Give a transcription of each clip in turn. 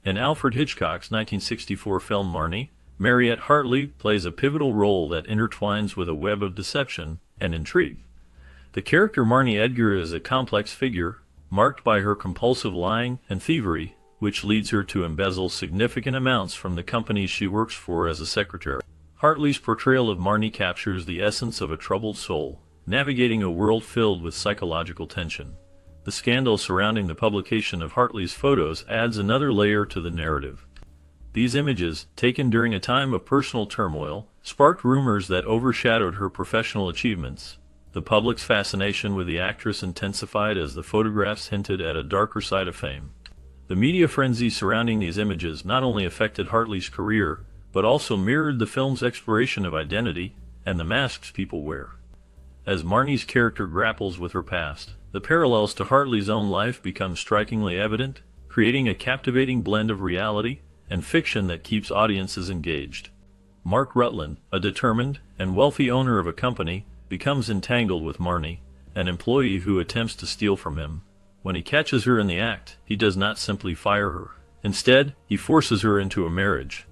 In Alfred Hitchcock's 1964 film Marnie, Mariette Hartley plays a pivotal role that intertwines with a web of deception and intrigue. The character Marnie Edgar is a complex figure, marked by her compulsive lying and thievery, which leads her to embezzle significant amounts from the companies she works for as a secretary. Hartley's portrayal of Marnie captures the essence of a troubled soul, navigating a world filled with psychological tension. The scandal surrounding the publication of Hartley's photos adds another layer to the narrative. These images, taken during a time of personal turmoil, sparked rumors that overshadowed her professional achievements. The public's fascination with the actress intensified as the photographs hinted at a darker side of fame. The media frenzy surrounding these images not only affected Hartley's career, but also mirrored the film's exploration of identity and the masks people wear. As Marnie's character grapples with her past, the parallels to Hartley's own life become strikingly evident, creating a captivating blend of reality and fiction that keeps audiences engaged. Mark Rutland, a determined and wealthy owner of a company, becomes entangled with Marnie, an employee who attempts to steal from him. When he catches her in the act, he does not simply fire her. Instead, he forces her into a marriage.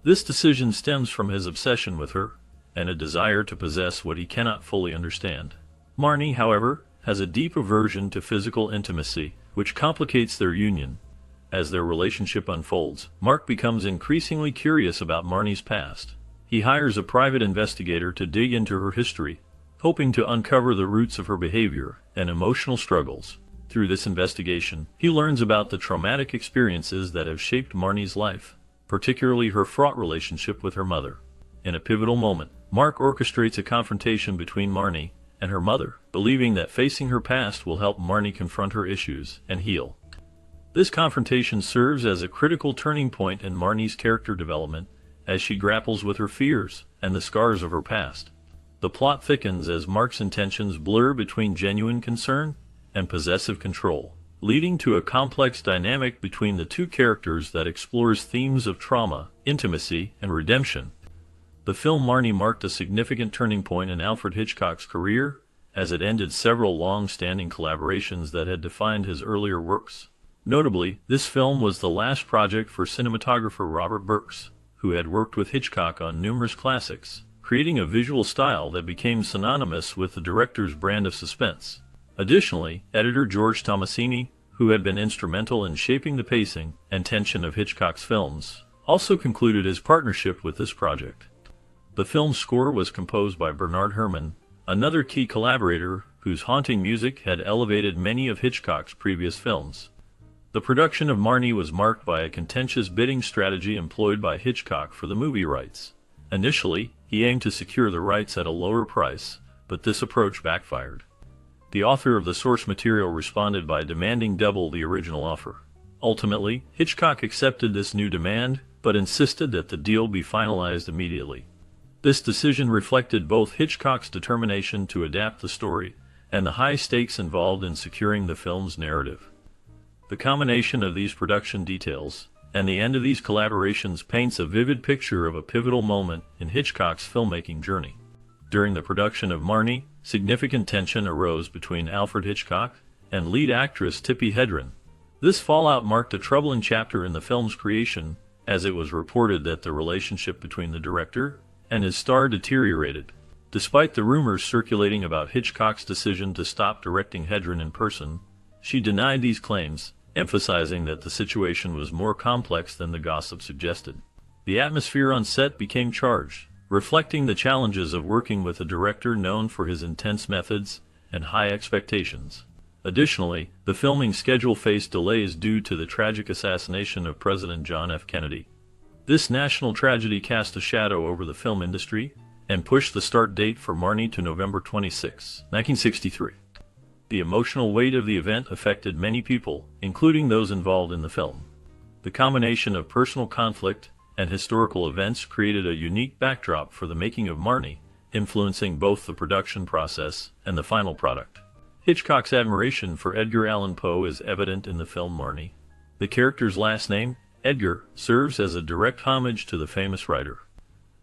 This decision stems from his obsession with her and a desire to possess what he cannot fully understand. Marnie, however, has a deep aversion to physical intimacy, which complicates their union. As their relationship unfolds, Mark becomes increasingly curious about Marnie's past. He hires a private investigator to dig into her history, hoping to uncover the roots of her behavior and emotional struggles. Through this investigation, he learns about the traumatic experiences that have shaped Marnie's life, particularly her fraught relationship with her mother. In a pivotal moment, Mark orchestrates a confrontation between Marnie and her mother, believing that facing her past will help Marnie confront her issues and heal. This confrontation serves as a critical turning point in Marnie's character development as she grapples with her fears and the scars of her past. The plot thickens as Mark's intentions blur between genuine concern and possessive control, leading to a complex dynamic between the two characters that explores themes of trauma, intimacy, and redemption. The film Marnie marked a significant turning point in Alfred Hitchcock's career, as it ended several long-standing collaborations that had defined his earlier works. Notably, this film was the last project for cinematographer Robert Burks, who had worked with Hitchcock on numerous classics, creating a visual style that became synonymous with the director's brand of suspense. Additionally, editor George Tomasini, who had been instrumental in shaping the pacing and tension of Hitchcock's films, also concluded his partnership with this project. The film's score was composed by Bernard Herrmann, another key collaborator whose haunting music had elevated many of Hitchcock's previous films. The production of Marnie was marked by a contentious bidding strategy employed by Hitchcock for the movie rights. Initially, he aimed to secure the rights at a lower price, but this approach backfired. The author of the source material responded by demanding double the original offer. Ultimately, Hitchcock accepted this new demand, but insisted that the deal be finalized immediately. This decision reflected both Hitchcock's determination to adapt the story and the high stakes involved in securing the film's narrative. The combination of these production details and the end of these collaborations paints a vivid picture of a pivotal moment in Hitchcock's filmmaking journey. During the production of Marnie, significant tension arose between Alfred Hitchcock and lead actress Tippi Hedren. This fallout marked a troubling chapter in the film's creation, as it was reported that the relationship between the director and his star deteriorated. Despite the rumors circulating about Hitchcock's decision to stop directing Hedren in person, she denied these claims, emphasizing that the situation was more complex than the gossip suggested. The atmosphere on set became charged, reflecting the challenges of working with a director known for his intense methods and high expectations. Additionally, the filming schedule faced delays due to the tragic assassination of President John F. Kennedy. This national tragedy cast a shadow over the film industry and pushed the start date for Marnie to November 26, 1963. The emotional weight of the event affected many people, including those involved in the film. The combination of personal conflict and historical events created a unique backdrop for the making of Marnie, influencing both the production process and the final product. Hitchcock's admiration for Edgar Allan Poe is evident in the film Marnie. The character's last name, Edgar, serves as a direct homage to the famous writer.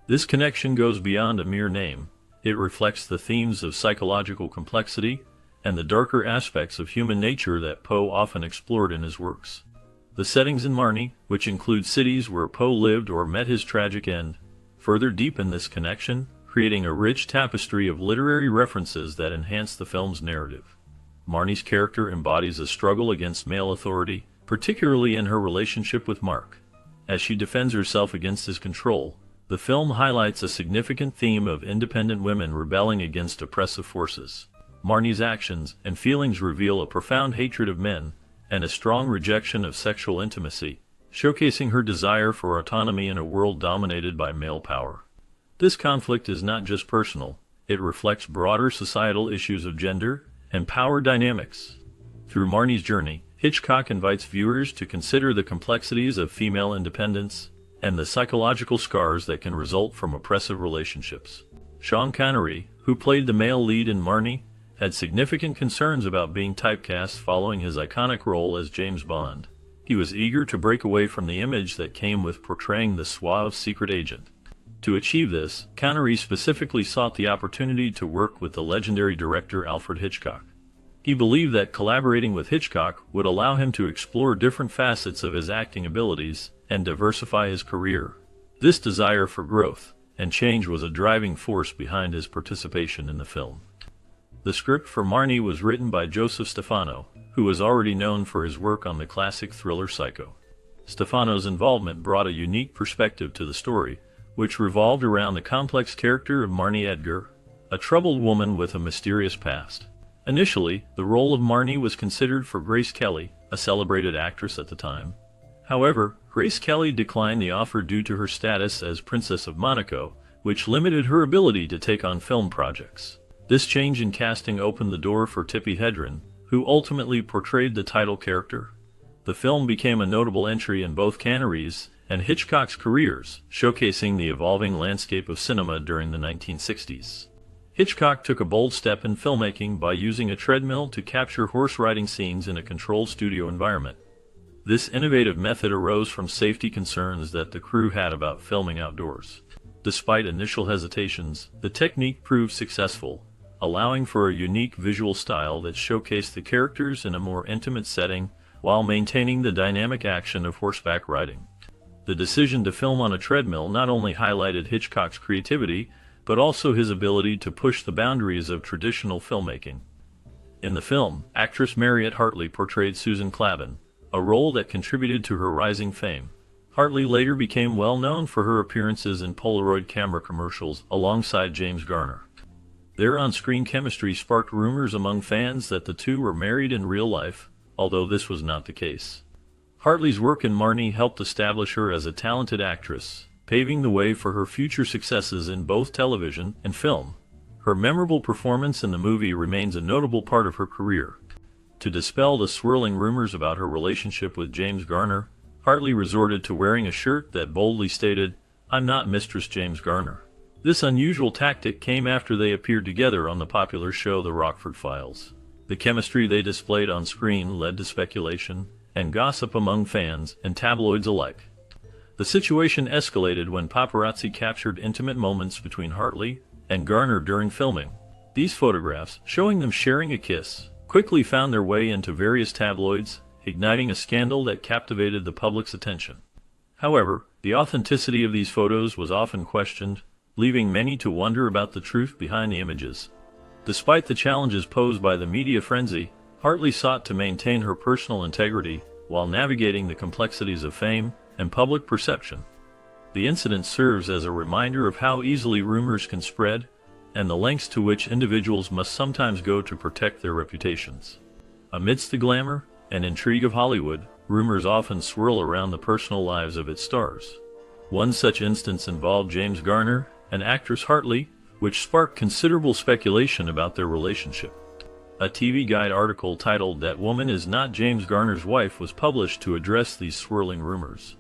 This connection goes beyond a mere name. It reflects the themes of psychological complexity and the darker aspects of human nature that Poe often explored in his works. The settings in Marnie, which include cities where Poe lived or met his tragic end, further deepen this connection, creating a rich tapestry of literary references that enhance the film's narrative. Marnie's character embodies a struggle against male authority, particularly in her relationship with Mark. As she defends herself against his control, the film highlights a significant theme of independent women rebelling against oppressive forces. Marnie's actions and feelings reveal a profound hatred of men and a strong rejection of sexual intimacy, showcasing her desire for autonomy in a world dominated by male power. This conflict is not just personal, it reflects broader societal issues of gender and power dynamics. Through Marnie's journey, Hitchcock invites viewers to consider the complexities of female independence and the psychological scars that can result from oppressive relationships. Sean Connery, who played the male lead in Marnie, had significant concerns about being typecast following his iconic role as James Bond. He was eager to break away from the image that came with portraying the suave secret agent. To achieve this, Connery specifically sought the opportunity to work with the legendary director Alfred Hitchcock. He believed that collaborating with Hitchcock would allow him to explore different facets of his acting abilities and diversify his career. This desire for growth and change was a driving force behind his participation in the film. The script for Marnie was written by Joseph Stefano, who was already known for his work on the classic thriller Psycho. Stefano's involvement brought a unique perspective to the story, which revolved around the complex character of Marnie Edgar, a troubled woman with a mysterious past. Initially, the role of Marnie was considered for Grace Kelly, a celebrated actress at the time. However, Grace Kelly declined the offer due to her status as Princess of Monaco, which limited her ability to take on film projects. This change in casting opened the door for Tippi Hedren, who ultimately portrayed the title character. The film became a notable entry in both Connery's and Hitchcock's careers, showcasing the evolving landscape of cinema during the 1960s. Hitchcock took a bold step in filmmaking by using a treadmill to capture horse riding scenes in a controlled studio environment. This innovative method arose from safety concerns that the crew had about filming outdoors. Despite initial hesitations, the technique proved successful, allowing for a unique visual style that showcased the characters in a more intimate setting while maintaining the dynamic action of horseback riding. The decision to film on a treadmill not only highlighted Hitchcock's creativity, but also his ability to push the boundaries of traditional filmmaking. In the film, actress Mariette Hartley portrayed Susan Clavin, a role that contributed to her rising fame. Hartley later became well known for her appearances in Polaroid camera commercials alongside James Garner. Their on-screen chemistry sparked rumors among fans that the two were married in real life, although this was not the case. Hartley's work in Marnie helped establish her as a talented actress, paving the way for her future successes in both television and film. Her memorable performance in the movie remains a notable part of her career. To dispel the swirling rumors about her relationship with James Garner, Hartley resorted to wearing a shirt that boldly stated, "I'm not Mistress James Garner." This unusual tactic came after they appeared together on the popular show The Rockford Files. The chemistry they displayed on screen led to speculation and gossip among fans and tabloids alike. The situation escalated when paparazzi captured intimate moments between Hartley and Garner during filming. These photographs, showing them sharing a kiss, quickly found their way into various tabloids, igniting a scandal that captivated the public's attention. However, the authenticity of these photos was often questioned, leaving many to wonder about the truth behind the images. Despite the challenges posed by the media frenzy, Hartley sought to maintain her personal integrity while navigating the complexities of fame and public perception. The incident serves as a reminder of how easily rumors can spread and the lengths to which individuals must sometimes go to protect their reputations. Amidst the glamour and intrigue of Hollywood, rumors often swirl around the personal lives of its stars. One such instance involved James Garner and actress Hartley, which sparked considerable speculation about their relationship. A TV Guide article titled "That Woman Is Not James Garner's Wife" was published to address these swirling rumors.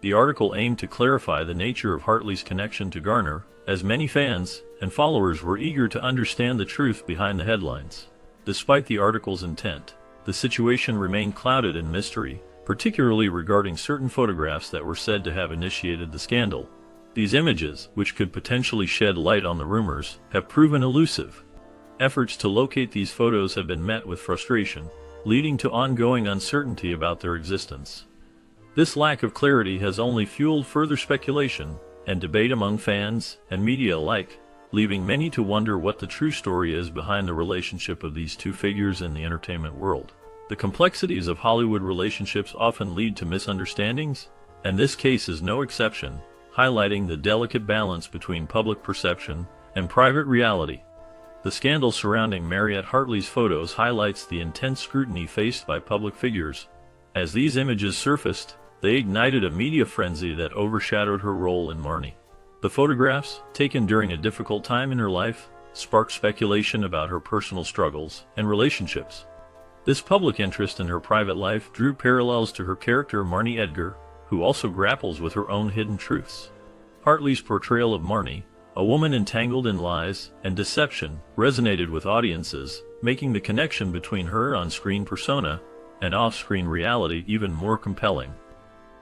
The article aimed to clarify the nature of Hartley's connection to Garner, as many fans and followers were eager to understand the truth behind the headlines. Despite the article's intent, the situation remained clouded in mystery, particularly regarding certain photographs that were said to have initiated the scandal. These images, which could potentially shed light on the rumors, have proven elusive. Efforts to locate these photos have been met with frustration, leading to ongoing uncertainty about their existence. This lack of clarity has only fueled further speculation and debate among fans and media alike, leaving many to wonder what the true story is behind the relationship of these two figures in the entertainment world. The complexities of Hollywood relationships often lead to misunderstandings, and this case is no exception, highlighting the delicate balance between public perception and private reality. The scandal surrounding Mariette Hartley's photos highlights the intense scrutiny faced by public figures. As these images surfaced, they ignited a media frenzy that overshadowed her role in Marnie. The photographs, taken during a difficult time in her life, sparked speculation about her personal struggles and relationships. This public interest in her private life drew parallels to her character Marnie Edgar, who also grapples with her own hidden truths. Hartley's portrayal of Marnie, a woman entangled in lies and deception, resonated with audiences, making the connection between her on-screen persona and off-screen reality even more compelling.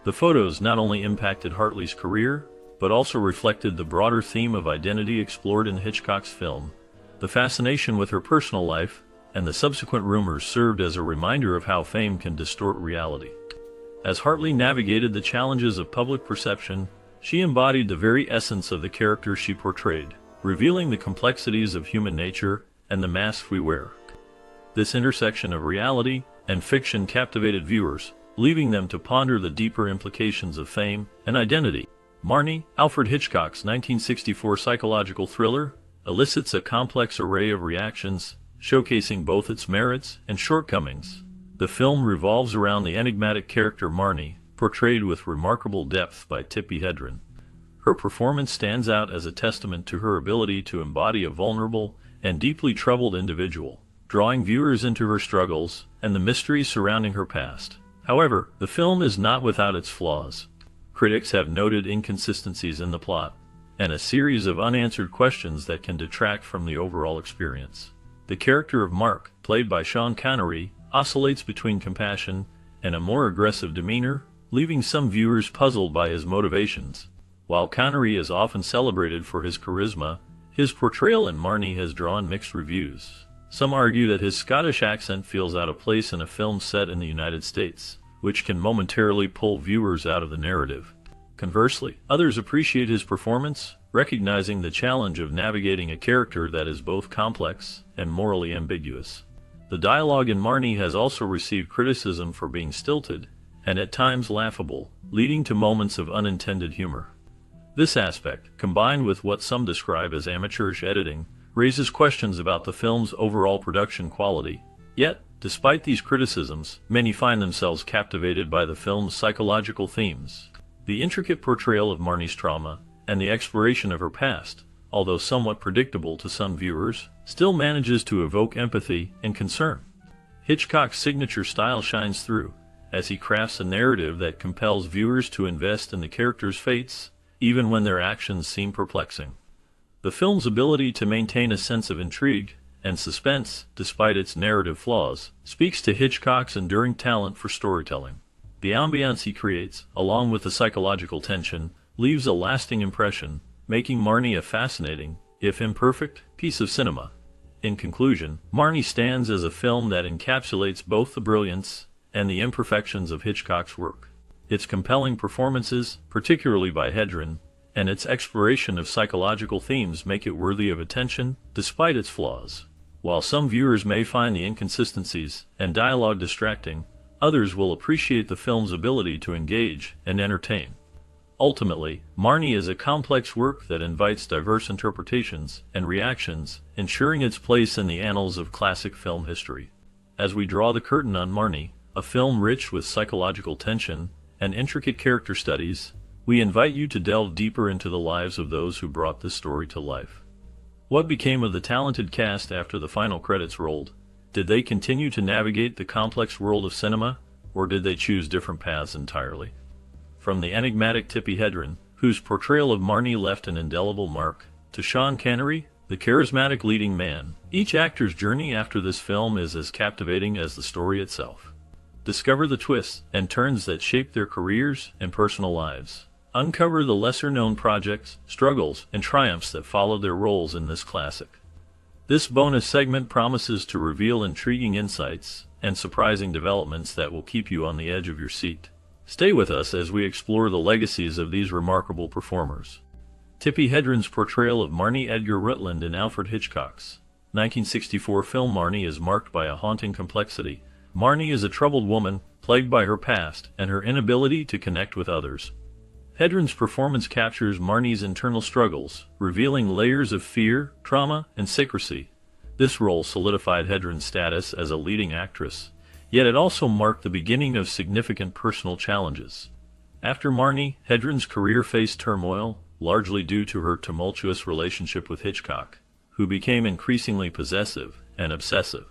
The photos not only impacted Hartley's career, but also reflected the broader theme of identity explored in Hitchcock's film. The fascination with her personal life and the subsequent rumors served as a reminder of how fame can distort reality. As Hartley navigated the challenges of public perception, she embodied the very essence of the character she portrayed, revealing the complexities of human nature and the masks we wear. This intersection of reality and fiction captivated viewers, leaving them to ponder the deeper implications of fame and identity. Marnie, Alfred Hitchcock's 1964 psychological thriller, elicits a complex array of reactions, showcasing both its merits and shortcomings. The film revolves around the enigmatic character Marnie, portrayed with remarkable depth by Tippi Hedren. Her performance stands out as a testament to her ability to embody a vulnerable and deeply troubled individual, drawing viewers into her struggles and the mysteries surrounding her past. However, the film is not without its flaws. Critics have noted inconsistencies in the plot, and a series of unanswered questions that can detract from the overall experience. The character of Mark, played by Sean Connery, oscillates between compassion and a more aggressive demeanor, leaving some viewers puzzled by his motivations. While Connery is often celebrated for his charisma, his portrayal in Marnie has drawn mixed reviews. Some argue that his Scottish accent feels out of place in a film set in the United States, which can momentarily pull viewers out of the narrative. Conversely, others appreciate his performance, recognizing the challenge of navigating a character that is both complex and morally ambiguous. The dialogue in Marnie has also received criticism for being stilted and at times laughable, leading to moments of unintended humor. This aspect, combined with what some describe as amateurish editing, raises questions about the film's overall production quality. Yet, despite these criticisms, many find themselves captivated by the film's psychological themes. The intricate portrayal of Marnie's trauma and the exploration of her past, although somewhat predictable to some viewers, still manages to evoke empathy and concern. Hitchcock's signature style shines through, as he crafts a narrative that compels viewers to invest in the characters' fates, even when their actions seem perplexing. The film's ability to maintain a sense of intrigue and suspense, despite its narrative flaws, speaks to Hitchcock's enduring talent for storytelling. The ambiance he creates, along with the psychological tension, leaves a lasting impression, making Marnie a fascinating, if imperfect, piece of cinema. In conclusion, Marnie stands as a film that encapsulates both the brilliance and the imperfections of Hitchcock's work. Its compelling performances, particularly by Hedren, and its exploration of psychological themes make it worthy of attention, despite its flaws. While some viewers may find the inconsistencies and dialogue distracting, others will appreciate the film's ability to engage and entertain. Ultimately, Marnie is a complex work that invites diverse interpretations and reactions, ensuring its place in the annals of classic film history. As we draw the curtain on Marnie, a film rich with psychological tension and intricate character studies, we invite you to delve deeper into the lives of those who brought this story to life. What became of the talented cast after the final credits rolled? Did they continue to navigate the complex world of cinema, or did they choose different paths entirely? From the enigmatic Tippi Hedren, whose portrayal of Marnie left an indelible mark, to Sean Connery, the charismatic leading man, each actor's journey after this film is as captivating as the story itself. Discover the twists and turns that shape their careers and personal lives. Uncover the lesser-known projects, struggles, and triumphs that followed their roles in this classic. This bonus segment promises to reveal intriguing insights and surprising developments that will keep you on the edge of your seat. Stay with us as we explore the legacies of these remarkable performers. Tippi Hedren's portrayal of Marnie Edgar Rutland in Alfred Hitchcock's 1964 film Marnie is marked by a haunting complexity. Marnie is a troubled woman, plagued by her past and her inability to connect with others. Hedren's performance captures Marnie's internal struggles, revealing layers of fear, trauma, and secrecy. This role solidified Hedren's status as a leading actress, yet it also marked the beginning of significant personal challenges. After Marnie, Hedren's career faced turmoil, largely due to her tumultuous relationship with Hitchcock, who became increasingly possessive and obsessive.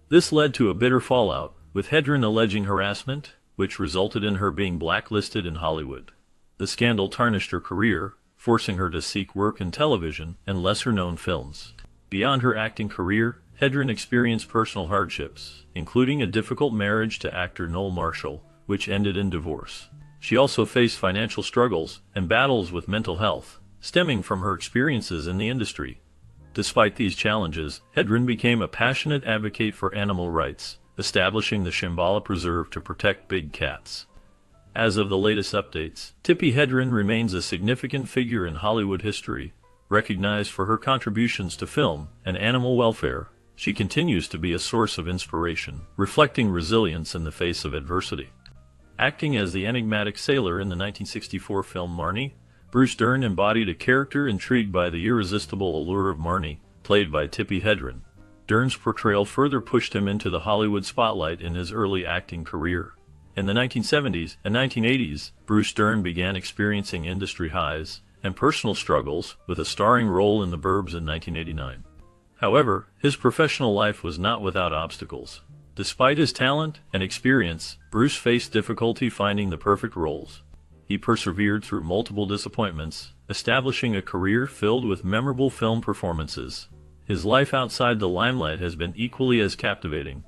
This led to a bitter fallout, with Hedren alleging harassment, which resulted in her being blacklisted in Hollywood. The scandal tarnished her career, forcing her to seek work in television and lesser-known films. Beyond her acting career, Hedren experienced personal hardships, including a difficult marriage to actor Noel Marshall, which ended in divorce. She also faced financial struggles and battles with mental health, stemming from her experiences in the industry. Despite these challenges, Hedren became a passionate advocate for animal rights, establishing the Shambhala Preserve to protect big cats. As of the latest updates, Tippi Hedren remains a significant figure in Hollywood history. Recognized for her contributions to film and animal welfare, she continues to be a source of inspiration, reflecting resilience in the face of adversity. Acting as the enigmatic sailor in the 1964 film Marnie, Bruce Dern embodied a character intrigued by the irresistible allure of Marnie, played by Tippi Hedren. Dern's portrayal further pushed him into the Hollywood spotlight in his early acting career. In the 1970s and 1980s, Bruce Dern began experiencing industry highs and personal struggles with a starring role in The Burbs in 1989. However, his professional life was not without obstacles. Despite his talent and experience, Bruce faced difficulty finding the perfect roles. He persevered through multiple disappointments, establishing a career filled with memorable film performances. His life outside the limelight has been equally as captivating.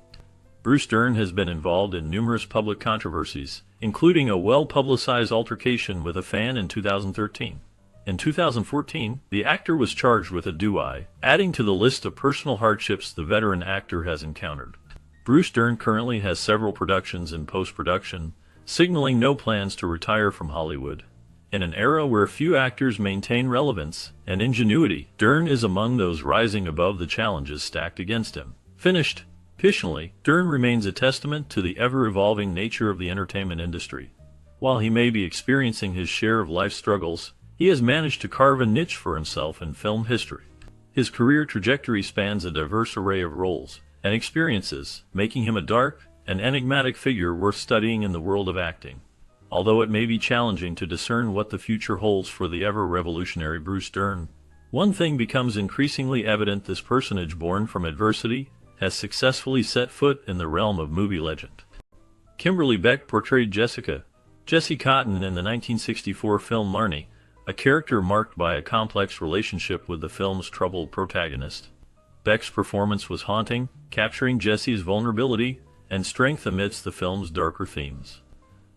Bruce Dern has been involved in numerous public controversies, including a well-publicized altercation with a fan in 2013. In 2014, the actor was charged with a DUI, adding to the list of personal hardships the veteran actor has encountered. Bruce Dern currently has several productions in post-production, signaling no plans to retire from Hollywood. In an era where few actors maintain relevance and ingenuity, Dern is among those rising above the challenges stacked against him. Finished. Additionally, Dern remains a testament to the ever-evolving nature of the entertainment industry. While he may be experiencing his share of life struggles, he has managed to carve a niche for himself in film history. His career trajectory spans a diverse array of roles and experiences, making him a dark and enigmatic figure worth studying in the world of acting. Although it may be challenging to discern what the future holds for the ever-revolutionary Bruce Dern, one thing becomes increasingly evident: this personage born from adversity has successfully set foot in the realm of movie legend. Kimberly Beck portrayed Jessie Cotton in the 1964 film Marnie, a character marked by a complex relationship with the film's troubled protagonist. Beck's performance was haunting, capturing Jessie's vulnerability and strength amidst the film's darker themes.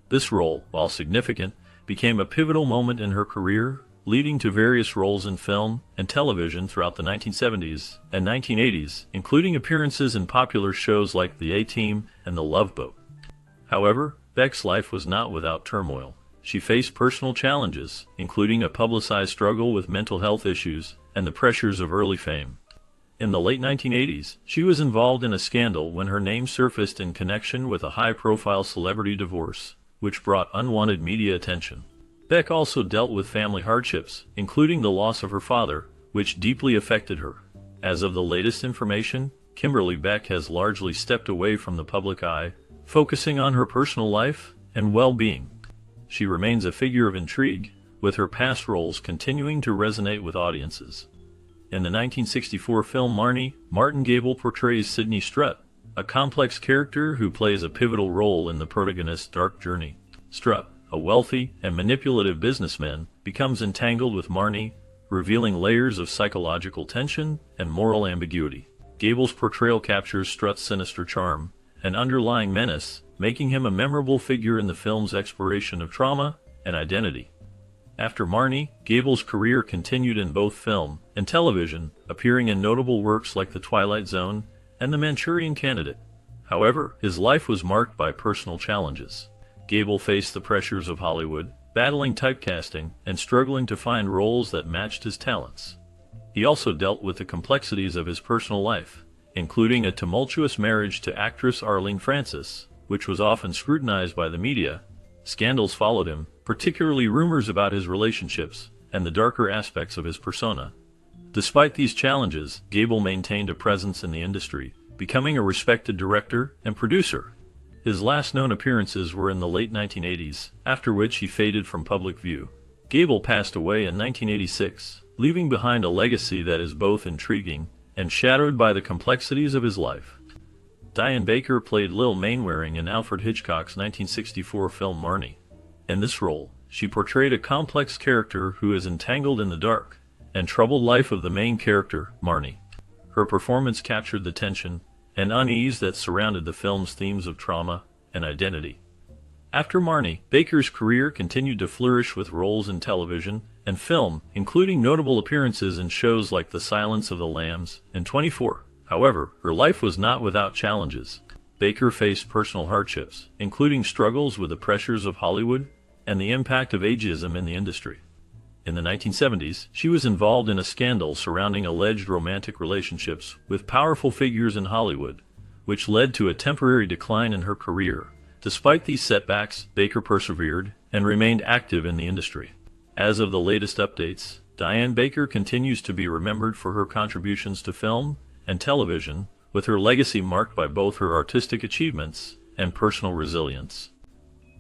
This role, while significant, became a pivotal moment in her career, leading to various roles in film and television throughout the 1970s and 1980s, including appearances in popular shows like The A-Team and The Love Boat. However, Beck's life was not without turmoil. She faced personal challenges, including a publicized struggle with mental health issues and the pressures of early fame. In the late 1980s, she was involved in a scandal when her name surfaced in connection with a high-profile celebrity divorce, which brought unwanted media attention. Beck also dealt with family hardships, including the loss of her father, which deeply affected her. As of the latest information, Kimberly Beck has largely stepped away from the public eye, focusing on her personal life and well-being. She remains a figure of intrigue, with her past roles continuing to resonate with audiences. In the 1964 film Marnie, Martin Gable portrays Sidney Strutt, a complex character who plays a pivotal role in the protagonist's dark journey. Strutt, a wealthy and manipulative businessman, becomes entangled with Marnie, revealing layers of psychological tension and moral ambiguity. Gable's portrayal captures Strutt's sinister charm and underlying menace, making him a memorable figure in the film's exploration of trauma and identity. After Marnie, Gable's career continued in both film and television, appearing in notable works like The Twilight Zone and The Manchurian Candidate. However, his life was marked by personal challenges. Gable faced the pressures of Hollywood, battling typecasting and struggling to find roles that matched his talents. He also dealt with the complexities of his personal life, including a tumultuous marriage to actress Arlene Francis, which was often scrutinized by the media. Scandals followed him, particularly rumors about his relationships and the darker aspects of his persona. Despite these challenges, Gable maintained a presence in the industry, becoming a respected director and producer. His last known appearances were in the late 1980s, after which he faded from public view. Gable passed away in 1986, leaving behind a legacy that is both intriguing and shadowed by the complexities of his life. Diane Baker played Lil Mainwaring in Alfred Hitchcock's 1964 film Marnie. In this role, she portrayed a complex character who is entangled in the dark and troubled life of the main character, Marnie. Her performance captured the tension and unease that surrounded the film's themes of trauma and identity. After Marnie, Baker's career continued to flourish with roles in television and film, including notable appearances in shows like The Silence of the Lambs and 24. However, her life was not without challenges. Baker faced personal hardships, including struggles with the pressures of Hollywood and the impact of ageism in the industry. In the 1970s, she was involved in a scandal surrounding alleged romantic relationships with powerful figures in Hollywood, which led to a temporary decline in her career. Despite these setbacks, Baker persevered and remained active in the industry. As of the latest updates, Diane Baker continues to be remembered for her contributions to film and television, with her legacy marked by both her artistic achievements and personal resilience.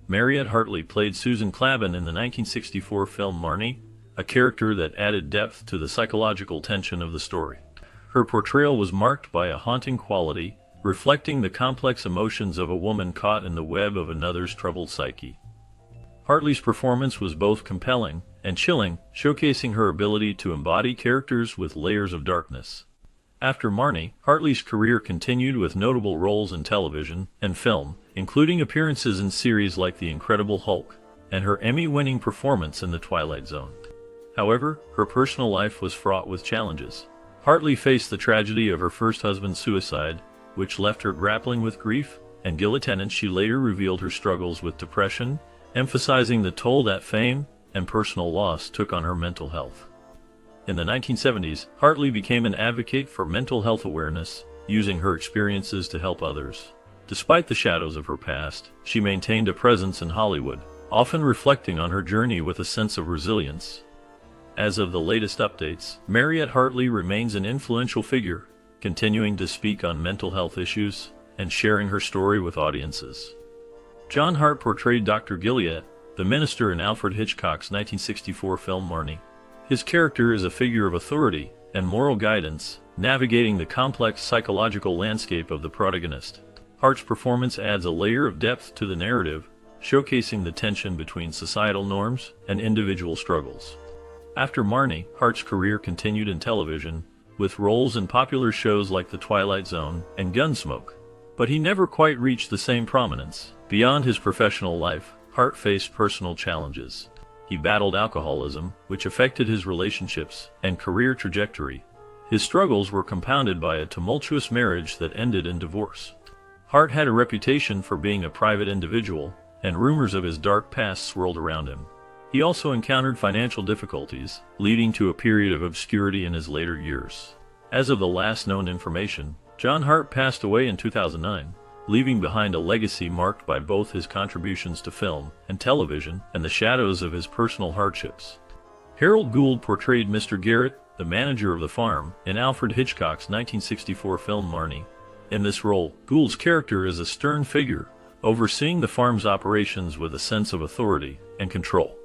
Mariette Hartley played Susan Clavin in the 1964 film Marnie, a character that added depth to the psychological tension of the story. Her portrayal was marked by a haunting quality, reflecting the complex emotions of a woman caught in the web of another's troubled psyche. Hartley's performance was both compelling and chilling, showcasing her ability to embody characters with layers of darkness. After Marnie, Hartley's career continued with notable roles in television and film, including appearances in series like The Incredible Hulk and her Emmy-winning performance in The Twilight Zone. However, her personal life was fraught with challenges. Hartley faced the tragedy of her first husband's suicide, which left her grappling with grief and guilt, and she later revealed her struggles with depression, emphasizing the toll that fame and personal loss took on her mental health. In the 1970s, Hartley became an advocate for mental health awareness, using her experiences to help others. Despite the shadows of her past, she maintained a presence in Hollywood, often reflecting on her journey with a sense of resilience. As of the latest updates, Mariette Hartley remains an influential figure, continuing to speak on mental health issues and sharing her story with audiences. John Hart portrayed Dr. Gilead, the minister in Alfred Hitchcock's 1964 film Marnie. His character is a figure of authority and moral guidance, navigating the complex psychological landscape of the protagonist. Hart's performance adds a layer of depth to the narrative, showcasing the tension between societal norms and individual struggles. After Marnie, Hart's career continued in television, with roles in popular shows like The Twilight Zone and Gunsmoke. But he never quite reached the same prominence. Beyond his professional life, Hart faced personal challenges. He battled alcoholism, which affected his relationships and career trajectory. His struggles were compounded by a tumultuous marriage that ended in divorce. Hart had a reputation for being a private individual, and rumors of his dark past swirled around him. He also encountered financial difficulties, leading to a period of obscurity in his later years. As of the last known information, John Hart passed away in 2009, leaving behind a legacy marked by both his contributions to film and television and the shadows of his personal hardships. Harold Gould portrayed Mr. Garrett, the manager of the farm, in Alfred Hitchcock's 1964 film Marnie. In this role, Gould's character is a stern figure, overseeing the farm's operations with a sense of authority and control.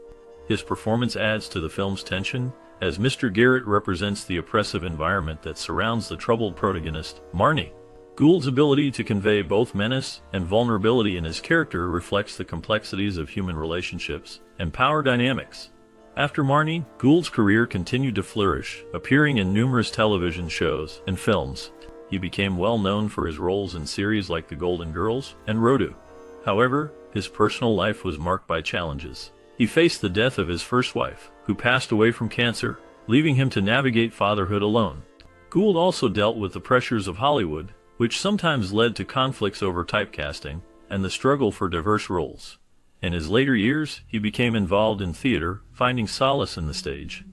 His performance adds to the film's tension, as Mr. Garrett represents the oppressive environment that surrounds the troubled protagonist, Marnie. Gould's ability to convey both menace and vulnerability in his character reflects the complexities of human relationships and power dynamics. After Marnie, Gould's career continued to flourish, appearing in numerous television shows and films. He became well known for his roles in series like The Golden Girls and Rodu. However, his personal life was marked by challenges. He faced the death of his first wife, who passed away from cancer, leaving him to navigate fatherhood alone. Gould also dealt with the pressures of Hollywood, which sometimes led to conflicts over typecasting and the struggle for diverse roles. In his later years, he became involved in theater, finding solace in the stage.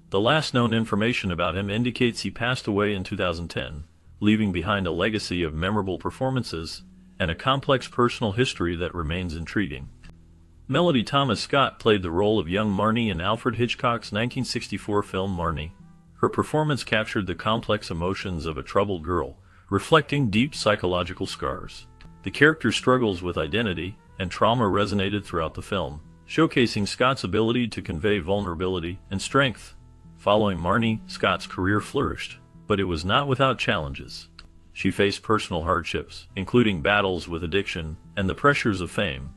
The last known information about him indicates he passed away in 2010, leaving behind a legacy of memorable performances and a complex personal history that remains intriguing. Melody Thomas Scott played the role of young Marnie in Alfred Hitchcock's 1964 film Marnie. Her performance captured the complex emotions of a troubled girl, reflecting deep psychological scars. The character's struggles with identity and trauma resonated throughout the film, showcasing Scott's ability to convey vulnerability and strength. Following Marnie, Scott's career flourished, but it was not without challenges. She faced personal hardships, including battles with addiction and the pressures of fame.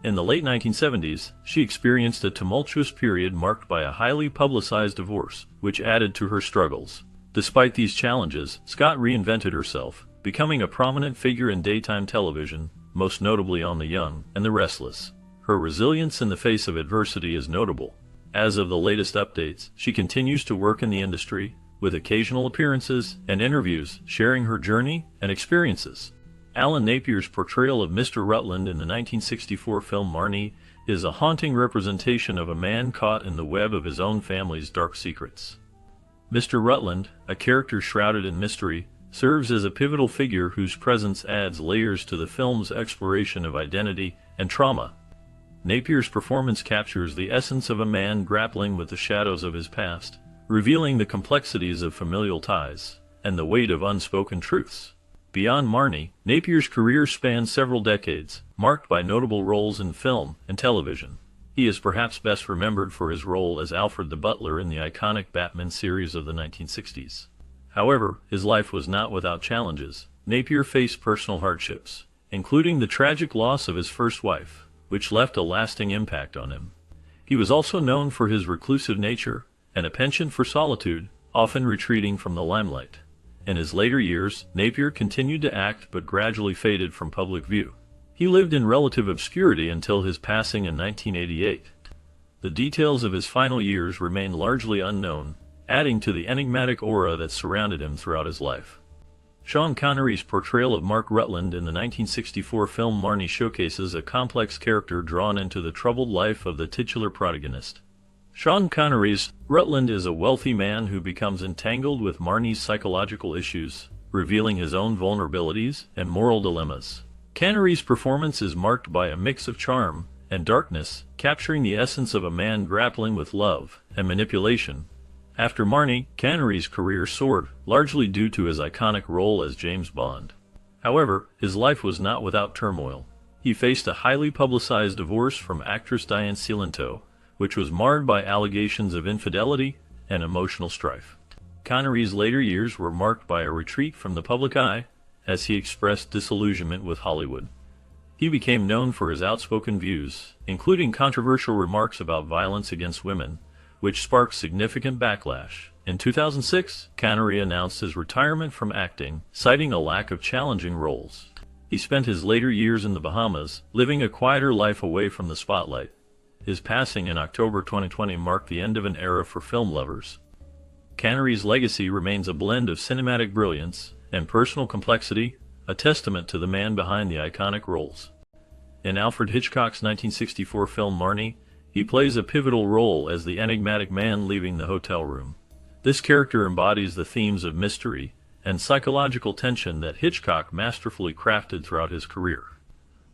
In the late 1970s, she experienced a tumultuous period marked by a highly publicized divorce, which added to her struggles. Despite these challenges, Scott reinvented herself, becoming a prominent figure in daytime television, most notably on The Young and the Restless. Her resilience in the face of adversity is notable. As of the latest updates, she continues to work in the industry, with occasional appearances and interviews sharing her journey and experiences. Alan Napier's portrayal of Mr. Rutland in the 1964 film Marnie is a haunting representation of a man caught in the web of his own family's dark secrets. Mr. Rutland, a character shrouded in mystery, serves as a pivotal figure whose presence adds layers to the film's exploration of identity and trauma. Napier's performance captures the essence of a man grappling with the shadows of his past, revealing the complexities of familial ties and the weight of unspoken truths. Beyond Marnie, Napier's career spans several decades, marked by notable roles in film and television. He is perhaps best remembered for his role as Alfred the Butler in the iconic Batman series of the 1960s. However, his life was not without challenges. Napier faced personal hardships, including the tragic loss of his first wife, which left a lasting impact on him. He was also known for his reclusive nature and a penchant for solitude, often retreating from the limelight. In his later years, Napier continued to act but gradually faded from public view. He lived in relative obscurity until his passing in 1988. The details of his final years remain largely unknown, adding to the enigmatic aura that surrounded him throughout his life. Sean Connery's portrayal of Mark Rutland in the 1964 film Marnie showcases a complex character drawn into the troubled life of the titular protagonist. Sean Connery's Rutland is a wealthy man who becomes entangled with Marnie's psychological issues, revealing his own vulnerabilities and moral dilemmas. Connery's performance is marked by a mix of charm and darkness, capturing the essence of a man grappling with love and manipulation. After Marnie, Connery's career soared, largely due to his iconic role as James Bond. However, his life was not without turmoil. He faced a highly publicized divorce from actress Diane Cilento, which was marred by allegations of infidelity and emotional strife. Connery's later years were marked by a retreat from the public eye, as he expressed disillusionment with Hollywood. He became known for his outspoken views, including controversial remarks about violence against women, which sparked significant backlash. In 2006, Connery announced his retirement from acting, citing a lack of challenging roles. He spent his later years in the Bahamas, living a quieter life away from the spotlight. His passing in October 2020 marked the end of an era for film lovers. Connery's legacy remains a blend of cinematic brilliance and personal complexity, a testament to the man behind the iconic roles. In Alfred Hitchcock's 1964 film Marnie, he plays a pivotal role as the enigmatic man leaving the hotel room. This character embodies the themes of mystery and psychological tension that Hitchcock masterfully crafted throughout his career.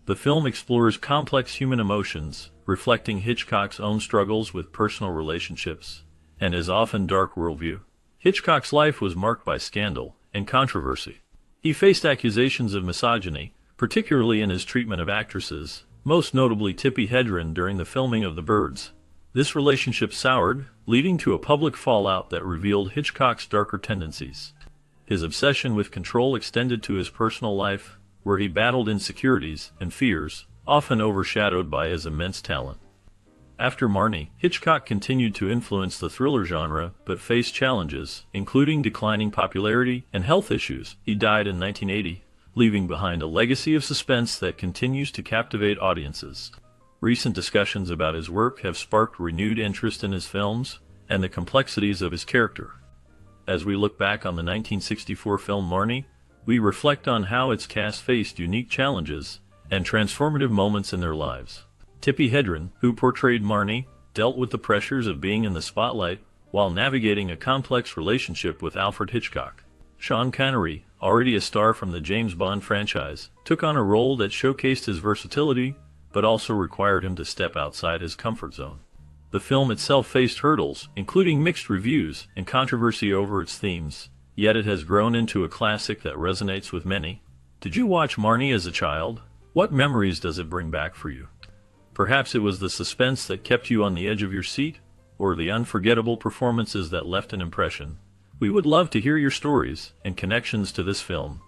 The film explores complex human emotions, reflecting Hitchcock's own struggles with personal relationships and his often dark worldview. Hitchcock's life was marked by scandal and controversy. He faced accusations of misogyny, particularly in his treatment of actresses, most notably Tippi Hedren during the filming of The Birds. This relationship soured, leading to a public fallout that revealed Hitchcock's darker tendencies. His obsession with control extended to his personal life, where he battled insecurities and fears, often overshadowed by his immense talent. After Marnie, Hitchcock continued to influence the thriller genre, but faced challenges, including declining popularity and health issues. He died in 1980, leaving behind a legacy of suspense that continues to captivate audiences. Recent discussions about his work have sparked renewed interest in his films and the complexities of his character. As we look back on the 1964 film Marnie, We reflect on how its cast faced unique challenges and transformative moments in their lives. Tippi Hedren, who portrayed Marnie, dealt with the pressures of being in the spotlight while navigating a complex relationship with Alfred Hitchcock. Sean Connery, already a star from the James Bond franchise, took on a role that showcased his versatility, but also required him to step outside his comfort zone. The film itself faced hurdles, including mixed reviews and controversy over its themes, yet it has grown into a classic that resonates with many. Did you watch Marnie as a child? What memories does it bring back for you? Perhaps it was the suspense that kept you on the edge of your seat, or the unforgettable performances that left an impression. We would love to hear your stories and connections to this film.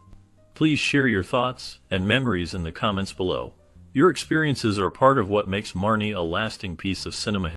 Please share your thoughts and memories in the comments below. Your experiences are part of what makes Marnie a lasting piece of cinema.